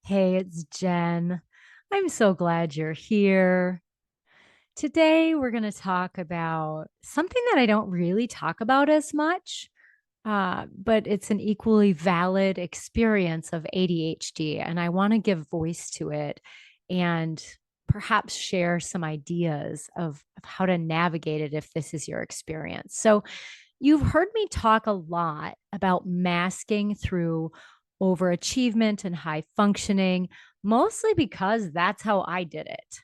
Hey, it's Jen. I'm so glad you're here. Today, we're going to talk about something that I don't really talk about as much, but it's an equally valid experience of ADHD. And I want to give voice to it and perhaps share some ideas of how to navigate it if this is your experience. So, you've heard me talk a lot about masking through overachievement and high functioning, mostly because that's how I did it.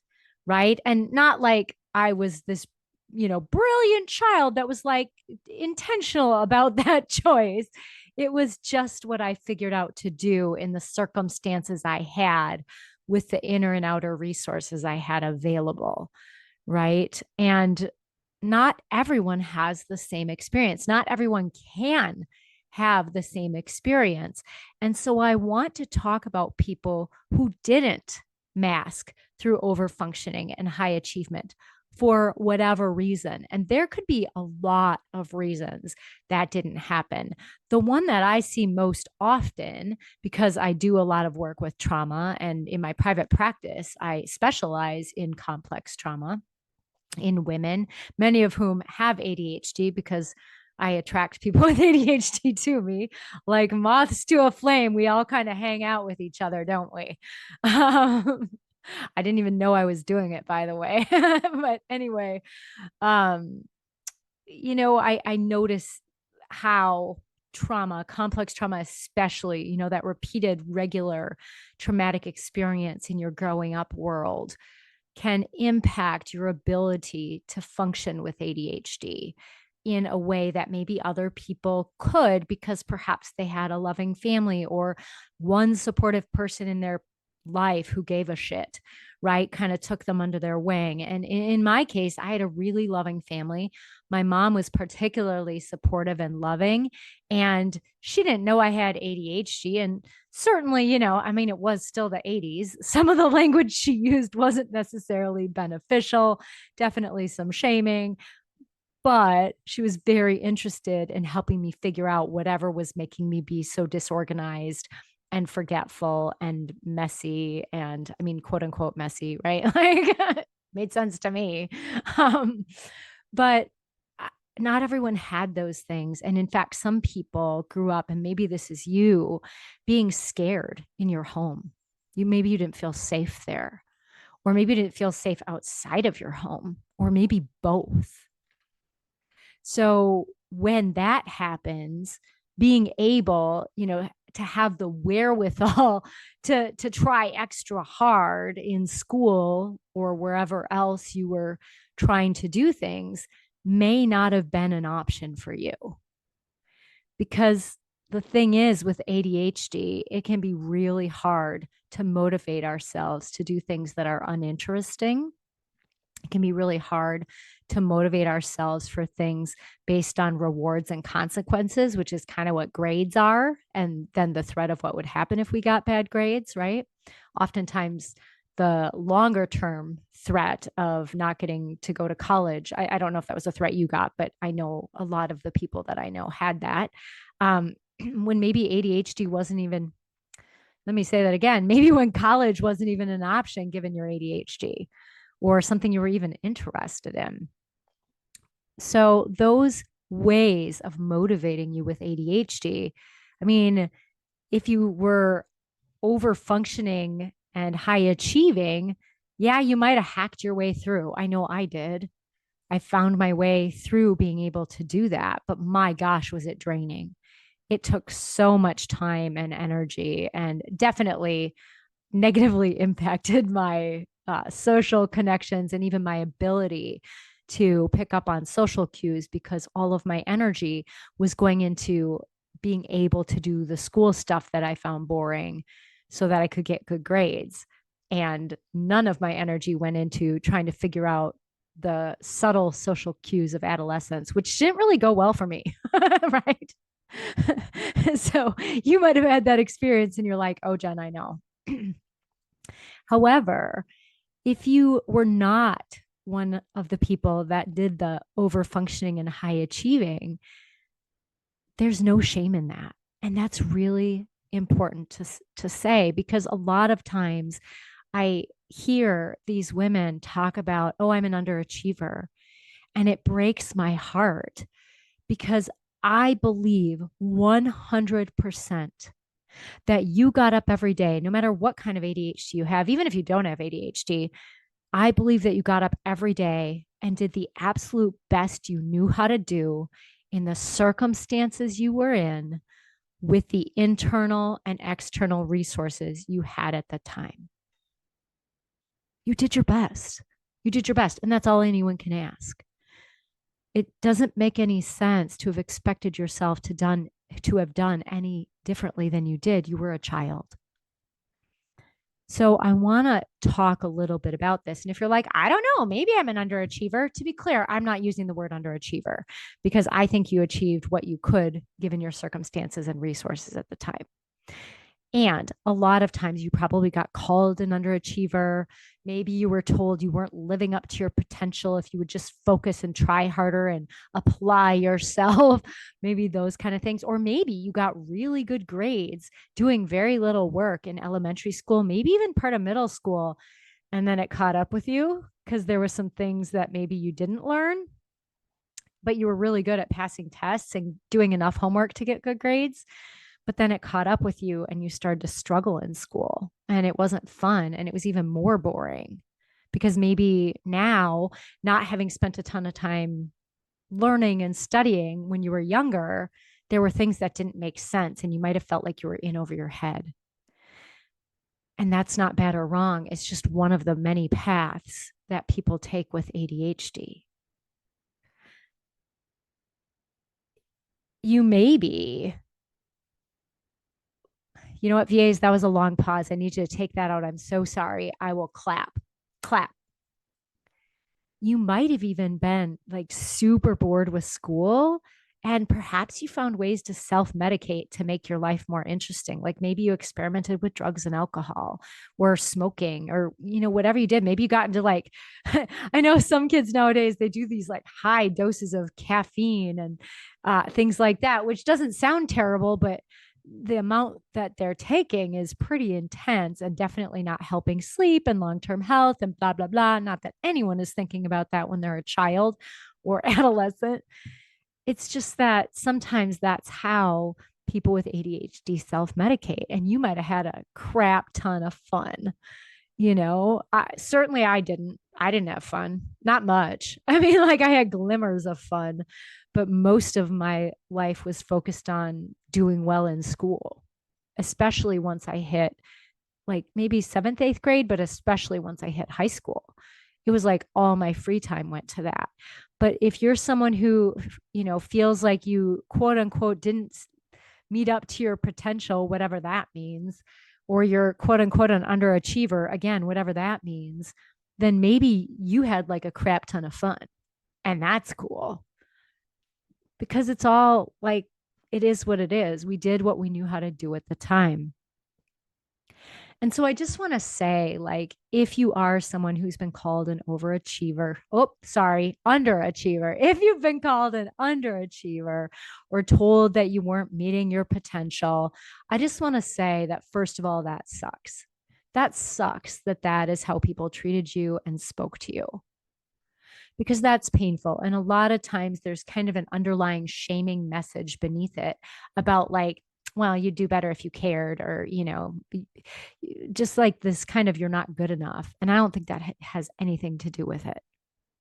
Right. And not like I was this, brilliant child that was like intentional about that choice. It was just what I figured out to do in the circumstances I had with the inner and outer resources I had available. Right. And not everyone has the same experience. Not everyone can have the same experience. And so I want to talk about people who didn't mask through overfunctioning and high achievement for whatever reason. And there could be a lot of reasons that didn't happen. The one that I see most often, because I do a lot of work with trauma and in my private practice, I specialize in complex trauma in women, many of whom have ADHD because I attract people with ADHD to me, like moths to a flame. We all kind of hang out with each other, don't we? I didn't even know I was doing it, by the way. But anyway, um, I notice how trauma, complex trauma, especially, that repeated regular traumatic experience in your growing up world can impact your ability to function with ADHD in a way that maybe other people could because perhaps they had a loving family or one supportive person in their life who gave a shit, right? Kind of took them under their wing. And in my case, I had a really loving family. My mom was particularly supportive and loving, and she didn't know I had ADHD. And certainly, I mean, it was still the 80s. Some of the language she used wasn't necessarily beneficial, definitely some shaming, but she was very interested in helping me figure out whatever was making me be so disorganized and forgetful and messy. And I mean, quote unquote, messy, right? Like, made sense to me. Um, but not everyone had those things. And in fact, some people grew up, and maybe this is you, being scared in your home. Maybe you didn't feel safe there, or maybe you didn't feel safe outside of your home, or maybe both. So when that happens, being able, to have the wherewithal to try extra hard in school or wherever else you were trying to do things may not have been an option for you. Because the thing is, with ADHD, it can be really hard to motivate ourselves to do things that are uninteresting. It can be really hard to motivate ourselves for things based on rewards and consequences, which is kind of what grades are. And then the threat of what would happen if we got bad grades, right? Oftentimes, the longer term threat of not getting to go to college. I don't know if that was a threat you got, but I know a lot of the people that I know had that. Um, when maybe ADHD wasn't even, let me say that again, maybe when college wasn't even an option given your ADHD or something you were even interested in. So, those ways of motivating you with ADHD, I mean, if you were over functioning and high achieving, yeah, you might have hacked your way through. I know I did. I found my way through being able to do that, but my gosh, was it draining. It took so much time and energy and definitely negatively impacted my social connections and even my ability to pick up on social cues because all of my energy was going into being able to do the school stuff that I found boring so that I could get good grades. And none of my energy went into trying to figure out the subtle social cues of adolescence, which didn't really go well for me. Right. So you might have had that experience and you're like, oh, Jen, I know. However, if you were not one of the people that did the over functioning and high achieving, there's no shame in that. And that's really important to say, because a lot of times I hear these women talk about, oh, I'm an underachiever. And it breaks my heart because I believe 100% that you got up every day, no matter what kind of ADHD you have, even if you don't have ADHD, I believe that you got up every day and did the absolute best you knew how to do in the circumstances you were in with the internal and external resources you had at the time. You did your best. You did your best. And that's all anyone can ask. It doesn't make any sense to have expected yourself to have done any differently than you did. You were a child. So I want to talk a little bit about this. And if you're like, I don't know, maybe I'm an underachiever, to be clear, I'm not using the word underachiever because I think you achieved what you could given your circumstances and resources at the time. And a lot of times you probably got called an underachiever. Maybe you were told you weren't living up to your potential if you would just focus and try harder and apply yourself, maybe those kind of things. Or maybe you got really good grades doing very little work in elementary school, maybe even part of middle school. And then it caught up with you because there were some things that maybe you didn't learn, but you were really good at passing tests and doing enough homework to get good grades. But then it caught up with you and you started to struggle in school and it wasn't fun and it was even more boring because maybe now, not having spent a ton of time learning and studying when you were younger, there were things that didn't make sense and you might have felt like you were in over your head. And that's not bad or wrong. It's just one of the many paths that people take with ADHD. You may be, you know what, VAs, that was a long pause. I need you to take that out. I'm so sorry. I will clap, clap. You might have even been like super bored with school. And perhaps you found ways to self medicate to make your life more interesting. Like maybe you experimented with drugs and alcohol or smoking or, whatever you did. Maybe you got into like, I know some kids nowadays, they do these like high doses of caffeine and things like that, which doesn't sound terrible, but the amount that they're taking is pretty intense and definitely not helping sleep and long-term health and blah, blah, blah. Not that anyone is thinking about that when they're a child or adolescent. It's just that sometimes that's how people with ADHD self-medicate. And you might have had a crap ton of fun. Certainly I didn't have fun, not much. I mean, like I had glimmers of fun, but most of my life was focused on doing well in school, especially once I hit like maybe seventh, eighth grade, but especially once I hit high school. It was like all my free time went to that. But if you're someone who, feels like you quote unquote didn't meet up to your potential, whatever that means, or you're quote unquote an underachiever, again, whatever that means, then maybe you had like a crap ton of fun. And that's cool because it's all like, it is what it is. We did what we knew how to do at the time. And so I just want to say, like, if you are someone who's been called an overachiever, underachiever, if you've been called an underachiever or told that you weren't meeting your potential, I just want to say that, first of all, that sucks. That sucks that that is how people treated you and spoke to you because that's painful. And a lot of times there's kind of an underlying shaming message beneath it about like, well, you'd do better if you cared, or, just like this kind of you're not good enough. And I don't think that has anything to do with it.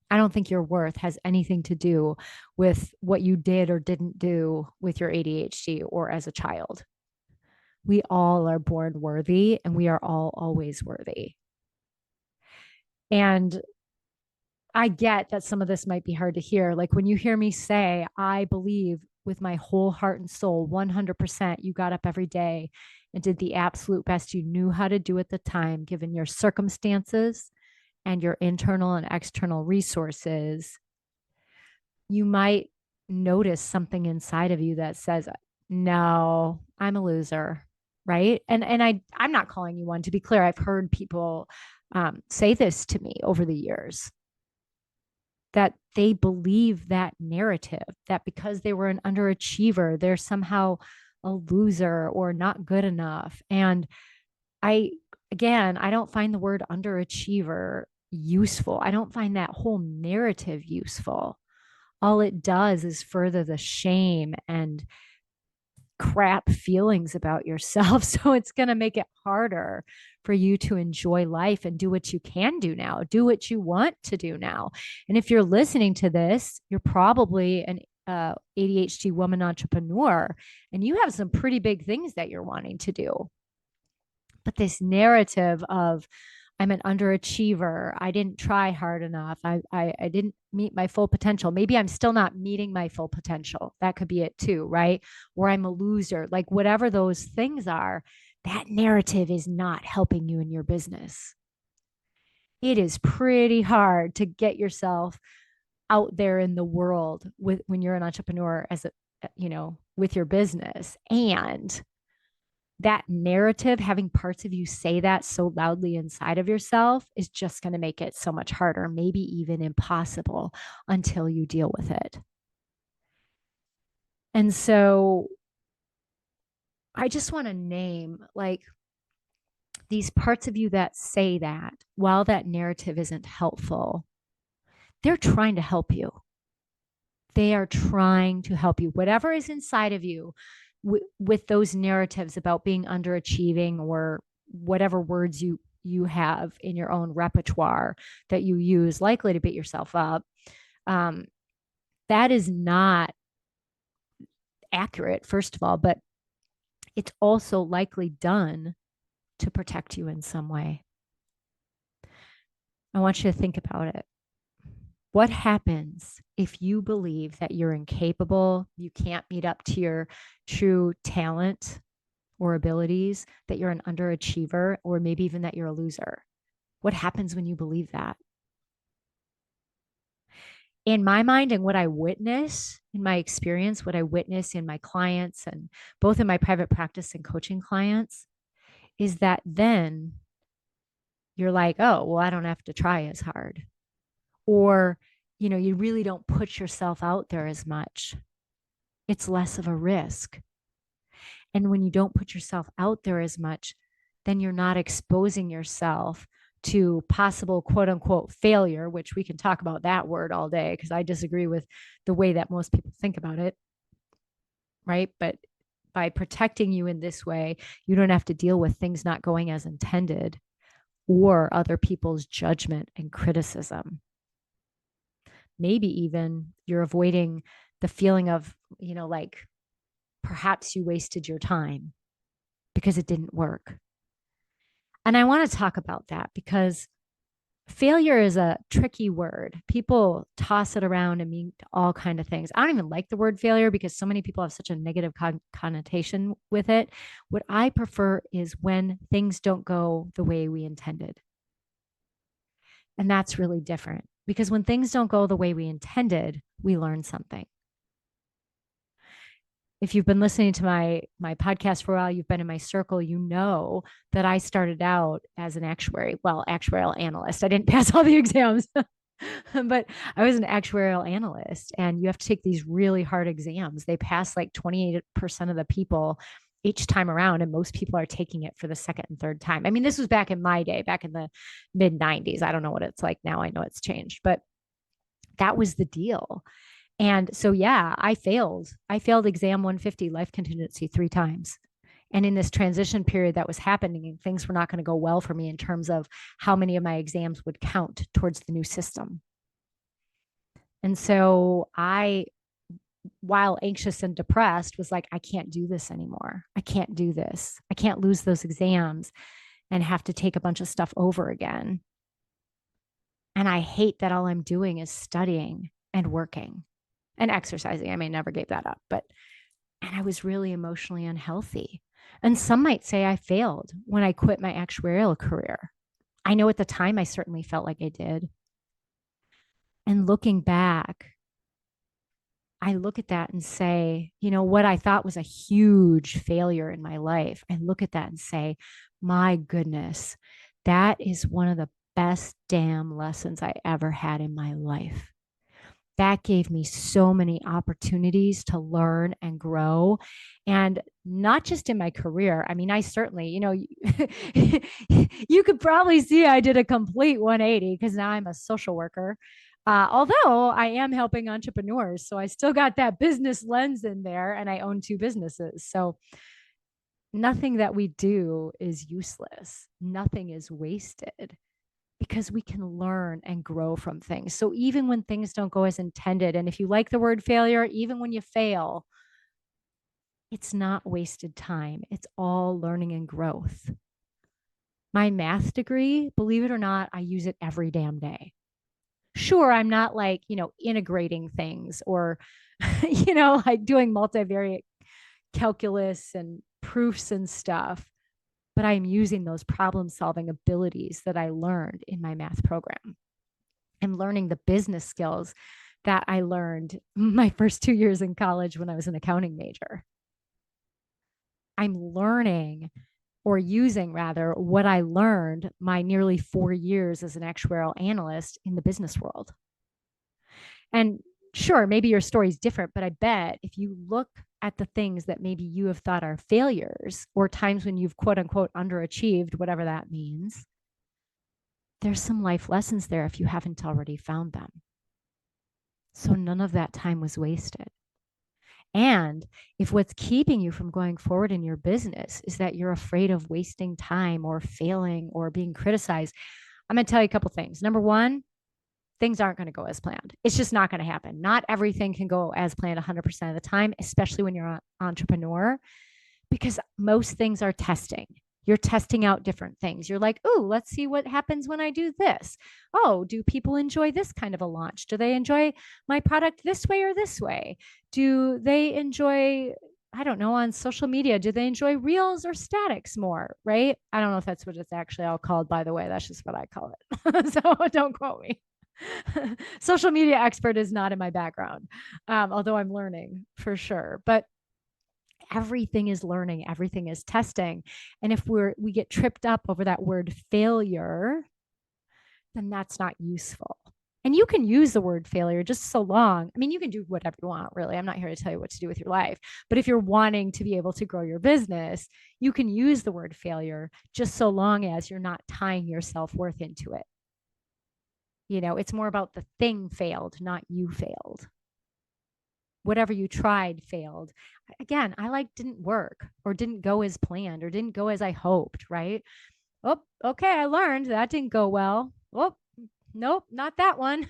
I don't think your worth has anything to do with what you did or didn't do with your ADHD or as a child. We all are born worthy and we are all always worthy. And I get that some of this might be hard to hear. Like when you hear me say, I believe with my whole heart and soul, 100%, you got up every day and did the absolute best you knew how to do at the time, given your circumstances and your internal and external resources, you might notice something inside of you that says, no, I'm a loser. Right. And I'm not calling you one. To be clear, I've heard people say this to me over the years, that they believe that narrative, that because they were an underachiever, they're somehow a loser or not good enough. And I, again, I don't find the word underachiever useful. I don't find that whole narrative useful. All it does is further the shame and crap feelings about yourself. So it's going to make it harder for you to enjoy life and do what you can do now, do what you want to do now. And if you're listening to this, you're probably an ADHD woman entrepreneur, and you have some pretty big things that you're wanting to do. But this narrative of, I'm an underachiever. I didn't try hard enough. I didn't meet my full potential. Maybe I'm still not meeting my full potential. That could be it too, right? Or I'm a loser. Like whatever those things are, that narrative is not helping you in your business. It is pretty hard to get yourself out there in the world with when you're an entrepreneur as a, with your business. And that narrative, having parts of you say that so loudly inside of yourself, is just going to make it so much harder, maybe even impossible until you deal with it. And so I just want to name like these parts of you that say that while that narrative isn't helpful, they're trying to help you. They are trying to help you. Whatever is inside of you with those narratives about being underachieving or whatever words you have in your own repertoire that you use, likely to beat yourself up, that is not accurate, first of all, but it's also likely done to protect you in some way. I want you to think about it. What happens if you believe that you're incapable, you can't meet up to your true talent or abilities, that you're an underachiever, or maybe even that you're a loser? What happens when you believe that? In my mind, and what I witness in my experience, what I witness in my clients and both in my private practice and coaching clients, is that then you're like, oh, well, I don't have to try as hard. Or, you really don't put yourself out there as much. It's less of a risk. And when you don't put yourself out there as much, then you're not exposing yourself to possible quote unquote failure, which we can talk about that word all day because I disagree with the way that most people think about it. Right. But by protecting you in this way, you don't have to deal with things not going as intended or other people's judgment and criticism. Maybe even you're avoiding the feeling of, like perhaps you wasted your time because it didn't work. And I want to talk about that because failure is a tricky word. People toss it around and mean all kind of things. I don't even like the word failure because so many people have such a negative connotation with it. What I prefer is when things don't go the way we intended. And that's really different because when things don't go the way we intended, we learn something. If you've been listening to my podcast for a while, you've been in my circle, you know that I started out as an actuarial analyst. I didn't pass all the exams, but I was an actuarial analyst, and you have to take these really hard exams. They pass like 28% of the people each time around, and most people are taking it for the second and third time. I mean, this was back in my day, back in the mid 90s. I don't know what it's like now. I know it's changed, but that was the deal. And so, yeah, I failed. I failed exam 150 life contingency 3 times. And in this transition period that was happening, things were not going to go well for me in terms of how many of my exams would count towards the new system. And so while anxious and depressed, was like, I can't do this anymore. I can't do this. I can't lose those exams and have to take a bunch of stuff over again. And I hate that all I'm doing is studying and working and exercising. I may never gave that up, and I was really emotionally unhealthy. And some might say I failed when I quit my actuarial career. I know at the time I certainly felt like I did. And looking back, I look at that and say, what I thought was a huge failure in my life, I look at that and say, my goodness, that is one of the best damn lessons I ever had in my life. that gave me so many opportunities to learn and grow. And not just in my career. I mean, I certainly, you could probably see I did a complete 180 because now I'm a social worker. Although I am helping entrepreneurs. So I still got that business lens in there, and I own two businesses. So nothing that we do is useless, nothing is wasted, because we can learn and grow from things. So even when things don't go as intended, and if you like the word failure, even when you fail, it's not wasted time. It's all learning and growth. My math degree, believe it or not, I use it every damn day. Sure, I'm not like, integrating things or, like doing multivariate calculus and proofs and stuff, but I'm using those problem solving abilities that I learned in my math program. I'm learning the business skills that I learned my first 2 years in college when I was an accounting major. I'm learning, or using rather, what I learned my nearly 4 years as an actuarial analyst in the business world. And sure, maybe your story is different, but I bet if you look at the things that maybe you have thought are failures or times when you've quote unquote underachieved, whatever that means, there's some life lessons there if you haven't already found them. So none of that time was wasted. And if what's keeping you from going forward in your business is that you're afraid of wasting time or failing or being criticized, I'm going to tell you a couple things. Number one, things aren't going to go as planned. It's just not going to happen. Not everything can go as planned 100% of the time, especially when you're an entrepreneur, because most things are testing. You're testing out different things. You're like, oh, let's see what happens when I do this. Oh, do people enjoy this kind of a launch? Do they enjoy my product this way or this way? Do they enjoy, I don't know, on social media, do they enjoy reels or statics more? Right? I don't know if that's what it's actually all called, by the way. That's just what I call it. So don't quote me. Social media expert is not in my background, although I'm learning for sure. But everything is learning, everything is testing. And if we get tripped up over that word failure, then that's not useful. And you can use the word failure just so long. I mean, you can do whatever you want, really. I'm not here to tell you what to do with your life. But if you're wanting to be able to grow your business, you can use the word failure just so long as you're not tying your self-worth into it. It's more about the thing failed, not you failed. Whatever you tried failed. Again, I like didn't work or didn't go as planned or didn't go as I hoped, right? Oh, okay, I learned that didn't go well. Oh, nope, not that one.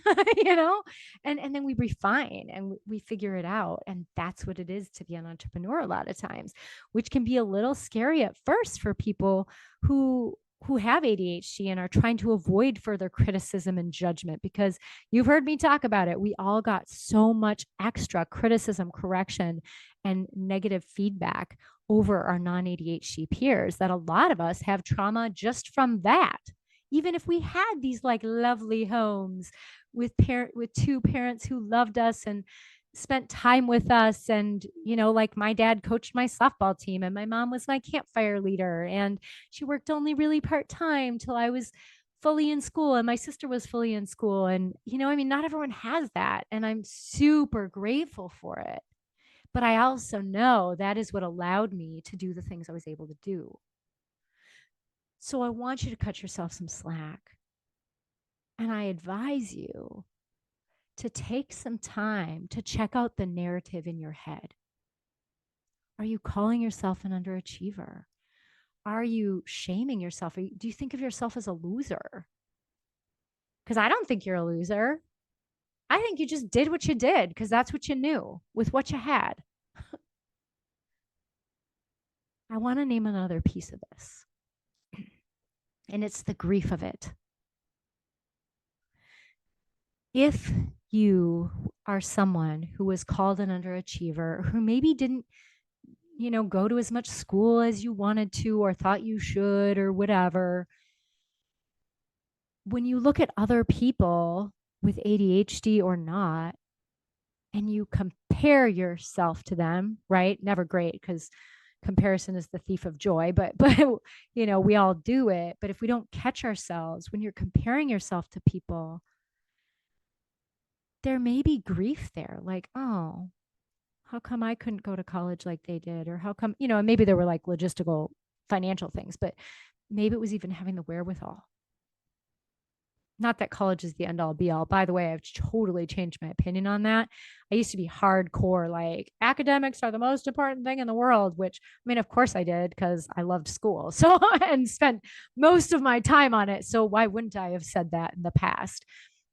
And then we refine and we figure it out. And that's what it is to be an entrepreneur a lot of times, which can be a little scary at first for people who have ADHD and are trying to avoid further criticism and judgment, because you've heard me talk about it. We all got so much extra criticism, correction, and negative feedback over our non-ADHD peers that a lot of us have trauma just from that. Even if we had these like lovely homes with two parents who loved us and spent time with us, and like my dad coached my softball team and my mom was my campfire leader, and she worked only really part-time till I was fully in school, and my sister was fully in school. And I mean, not everyone has that, and I'm super grateful for it. But I also know that is what allowed me to do the things I was able to do. So I want you to cut yourself some slack. And I advise you to take some time to check out the narrative in your head. Are you calling yourself an underachiever? Are you shaming yourself? Do you think of yourself as a loser? Because I don't think you're a loser. I think you just did what you did because that's what you knew with what you had. I want to name another piece of this, and it's the grief of it. If you are someone who was called an underachiever, who maybe didn't, go to as much school as you wanted to or thought you should or whatever, when you look at other people with ADHD or not, and you compare yourself to them, right? Never great, because comparison is the thief of joy, but we all do it. But if we don't catch ourselves when you're comparing yourself to people, there may be grief there, like, oh, how come I couldn't go to college like they did? Or how come, and maybe there were like logistical financial things, but maybe it was even having the wherewithal. Not that college is the end all be all. By the way, I've totally changed my opinion on that. I used to be hardcore, like academics are the most important thing in the world, which I mean, of course I did because I loved school. So, and spent most of my time on it. So, why wouldn't I have said that in the past?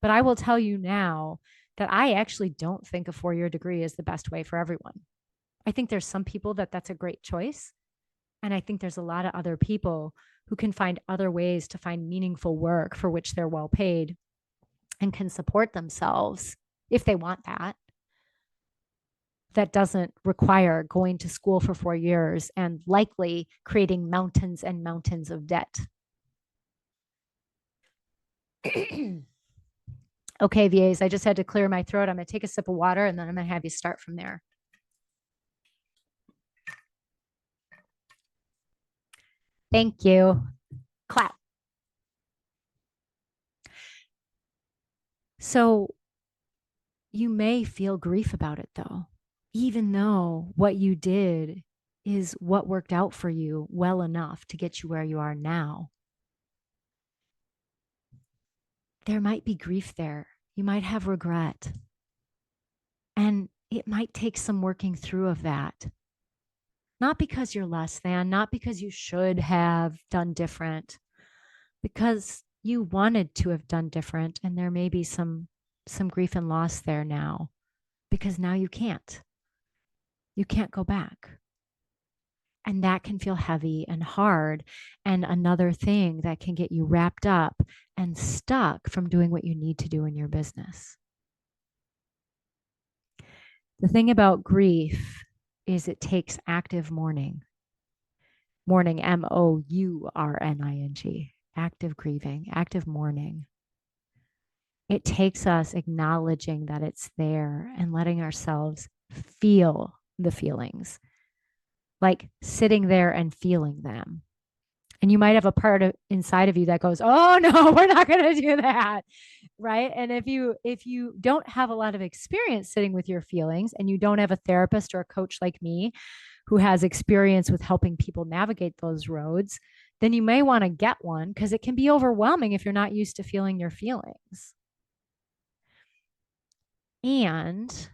But I will tell you now that I actually don't think a 4 year degree is the best way for everyone. I think there's some people that that's a great choice. And I think there's a lot of other people who can find other ways to find meaningful work for which they're well paid and can support themselves if they want that. That doesn't require going to school for 4 years and likely creating mountains and mountains of debt. Okay, VAs, I just had to clear my throat. I'm going to take a sip of water and then I'm going to have you start from there. Thank you. Clap. So you may feel grief about it though, even though what you did is what worked out for you well enough to get you where you are now. There might be grief there. You might have regret. And it might take some working through of that. Not because you're less than, not because you should have done different, because you wanted to have done different. And there may be some grief and loss there now, because now you can't. You can't go back. And that can feel heavy and hard. And another thing that can get you wrapped up and stuck from doing what you need to do in your business. The thing about grief is it takes active mourning. Mourning, mourning, active grieving, active mourning. It takes us acknowledging that it's there and letting ourselves feel the feelings, like sitting there and feeling them. And you might have a part of inside of you that goes, oh no, we're not going to do that. Right. And if you don't have a lot of experience sitting with your feelings and you don't have a therapist or a coach like me who has experience with helping people navigate those roads, then you may want to get one because it can be overwhelming if you're not used to feeling your feelings. And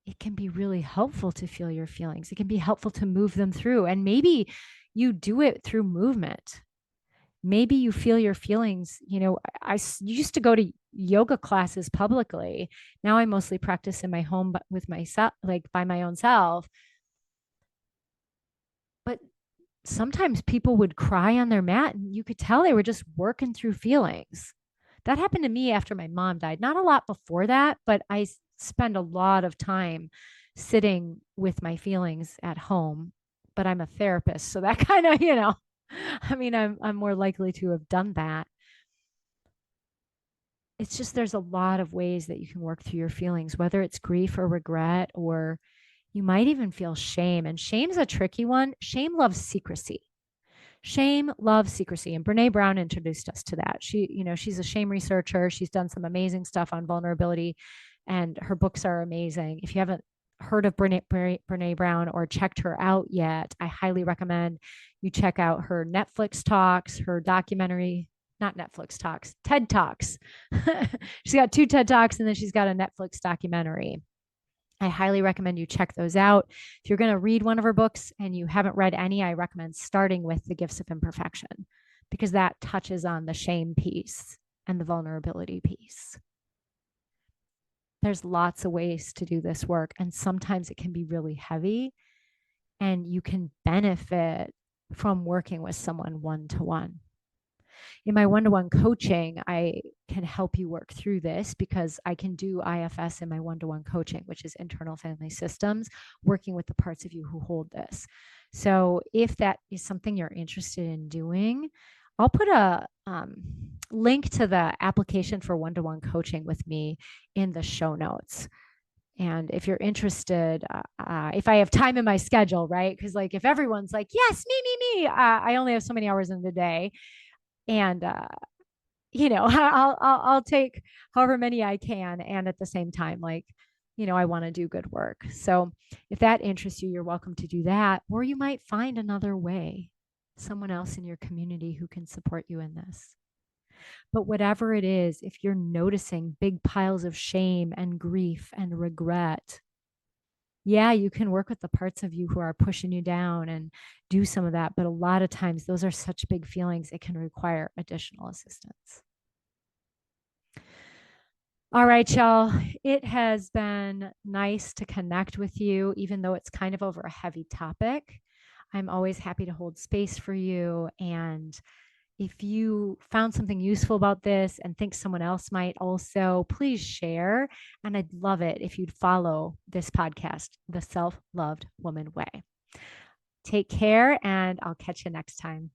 it can be really helpful to feel your feelings. It can be helpful to move them through. And maybe you do it through movement. Maybe you feel your feelings. I used to go to yoga classes publicly. Now I mostly practice in my home with myself, like by my own self. But sometimes people would cry on their mat and you could tell they were just working through feelings. That happened to me after my mom died. Not a lot before that, but I spend a lot of time sitting with my feelings at home. But I'm a therapist, so that kind of, I mean, I'm more likely to have done that. It's just there's a lot of ways that you can work through your feelings, whether it's grief or regret, or you might even feel shame. And shame's a tricky one. Shame loves secrecy. Shame loves secrecy. And Brene Brown introduced us to that. She's a shame researcher. She's done some amazing stuff on vulnerability, and her books are amazing. If you haven't heard of Brene Brown or checked her out yet, I highly recommend you check out her Netflix talks, her documentary, not Netflix talks, TED Talks. She's got 2 TED Talks and then she's got a Netflix documentary. I highly recommend you check those out. If you're going to read one of her books and you haven't read any, I recommend starting with The Gifts of Imperfection because that touches on the shame piece and the vulnerability piece. There's lots of ways to do this work, and sometimes it can be really heavy, and you can benefit from working with someone one-to-one. In my one-to-one coaching, I can help you work through this because I can do IFS in my one-to-one coaching, which is internal family systems, working with the parts of you who hold this. So if that is something you're interested in doing, I'll put a link to the application for one-to-one coaching with me in the show notes. And if you're interested, if I have time in my schedule, right? Because like if everyone's like, yes, me, I only have so many hours in the day. And I'll take however many I can. And at the same time, like, I want to do good work. So if that interests you, you're welcome to do that. Or you might find another way, someone else in your community who can support you in this. But whatever it is, if you're noticing big piles of shame and grief and regret, yeah, you can work with the parts of you who are pushing you down and do some of that. But a lot of times, those are such big feelings, it can require additional assistance. All right, y'all. It has been nice to connect with you, even though it's kind of over a heavy topic. I'm always happy to hold space for you. And if you found something useful about this and think someone else might also, please share. And I'd love it if you'd follow this podcast, The Self Loved Woman Way. Take care, and I'll catch you next time.